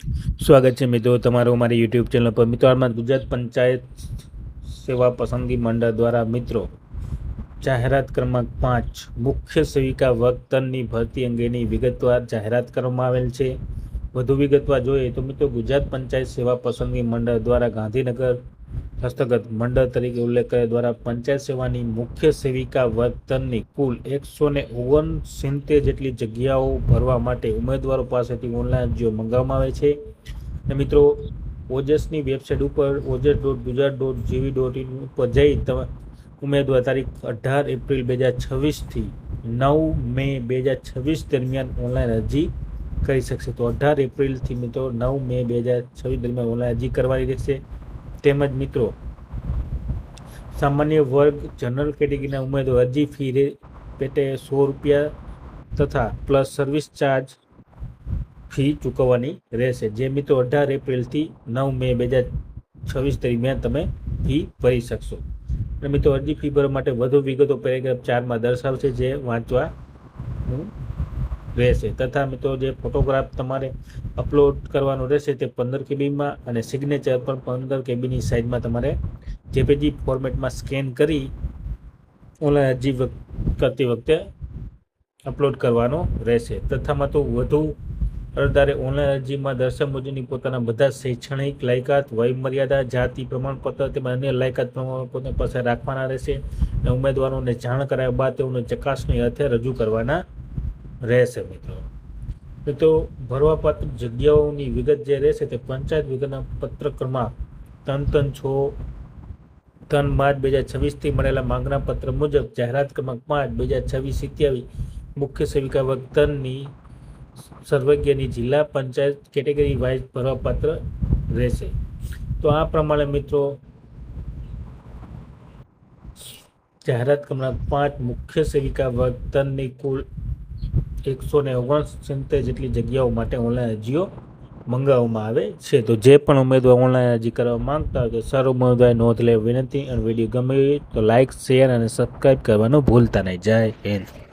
સ્વાગત છે મિત્રો તમારું અમારી યુટ્યુબ ચેનલ પર। મિત્રો હાલમાં ગુજરાત પંચાયત સેવા પસંદગી મંડળ દ્વારા મિત્રો જાહેરાત ક્રમાંક 5 મુખ્ય સેવિકા વર્ગ 3ની ભરતી અંગેની વિગતવાર જાહેરાત કરવામાં આવેલ છે। વધુ વિગતવાર જોઈએ તો મિત્રો ગુજરાત પંચાયત સેવા પસંદગી મંડળ દ્વારા ગાંધીનગર હસ્તગત મંડળ તરીકે ઉલ્લેખ કર્યા દ્વારા પંચાયત સેવાની મુખ્ય સેવિકા વર્ગ 3ની કુલ 169 જેટલી જગ્યાઓ ભરવા માટે ઉમેદવારો પાસેથી ઓનલાઈન અરજીઓ મંગાવવામાં આવે છે। અને મિત્રો ઓજસની વેબસાઇટ ઉપર ojas.gujarat.gov.in ઉપર જઈ તમે ઉમેદવાર તારીખ 18 એપ્રિલ 2026થી 9 મે 2026 દરમિયાન ઓનલાઈન અરજી કરી શકશે। તો 18 એપ્રિલથી મિત્રો 9 મે 2026 દરમિયાન ઓનલાઈન અરજી કરવાની રહેશે। તેમજ મિત્રો સામાન્ય વર્ગ જનરલ કેટેગરીના ઉમેદવાર અરજી ફી પેટે ₹100 તથા પ્લસ સર્વિસ ચાર્જ ફી ચૂકવવાની રહેશે। જે મિત્રો 18 એપ્રિલથી 9 મે 2026 દરમિયાન તમે ફી ભરી શકશો। અને મિત્રો અરજી ફી ભરવા માટે વધુ વિગતો પેરેગ્રાફ 4માં દર્શાવશે, જે વાંચવાનું રહેશે। તથા મિત્રો જે ફોટોગ્રાફ તમારે અપલોડ કરવાનો રહેશે તે 15 કેબીમાં અને સિગ્નેચર પણ 15 કેબીની સાઇઝમાં તમારે જેપીજી ફોર્મેટમાં સ્કેન કરી ઓનલાઈન અરજી કરતી વખતે અપલોડ કરવાનો રહેશે। તથામાં તો વધુ અરજદારે ઓનલાઈન અરજીમાં દર્શાવ્યા મુજબની પોતાના બધા શૈક્ષણિક લાયકાત, વય મર્યાદા, જાતિ પ્રમાણપત્ર તેમજ અન્ય લાયકાત પ્રમાણપત્રો પાસે રાખવાના રહેશે અને ઉમેદવારોને જાણ કરાયા બાદ તેઓને ચકાસણી અર્થે રજૂ કરવાના રહેશે। મિત્રો ભરવાપાત્ર જગ્યાઓની વિગત જે રહેશે તે પંચાયત વિગતના પત્ર ક્રમાંક 3 માર્ચ 2026થી મળેલા માંગના પત્ર મુજબ જાહેરાત ક્રમાંક 5 2026-27 મુખ્ય સેવિકા વર્ગ 3ની સર્વજ્ઞની જિલ્લા પંચાયત કેટેગરી વાઇઝ ભરવાપાત્ર રહેશે। તો આ પ્રમાણે મિત્રો જાહેરાત ક્રમાંક 5 મુખ્ય સેવિકા વર્ગ 3ની કુલ 169 જેટલી જગ્યાઓ માટે ઓનલાઈન અરજીઓ મંગાવવામાં આવે છે। તો જે પણ ઉમેદવાર ઓનલાઈન અરજી કરવા માંગતા હોય તો સર્વ ઉમેદવારે નોંધ લેવી વિનંતી। અને વિડીયો ગમે તો લાઇક, શેર અને સબસ્ક્રાઈબ કરવાનું ભૂલતા નહીં। જય હિન્દ।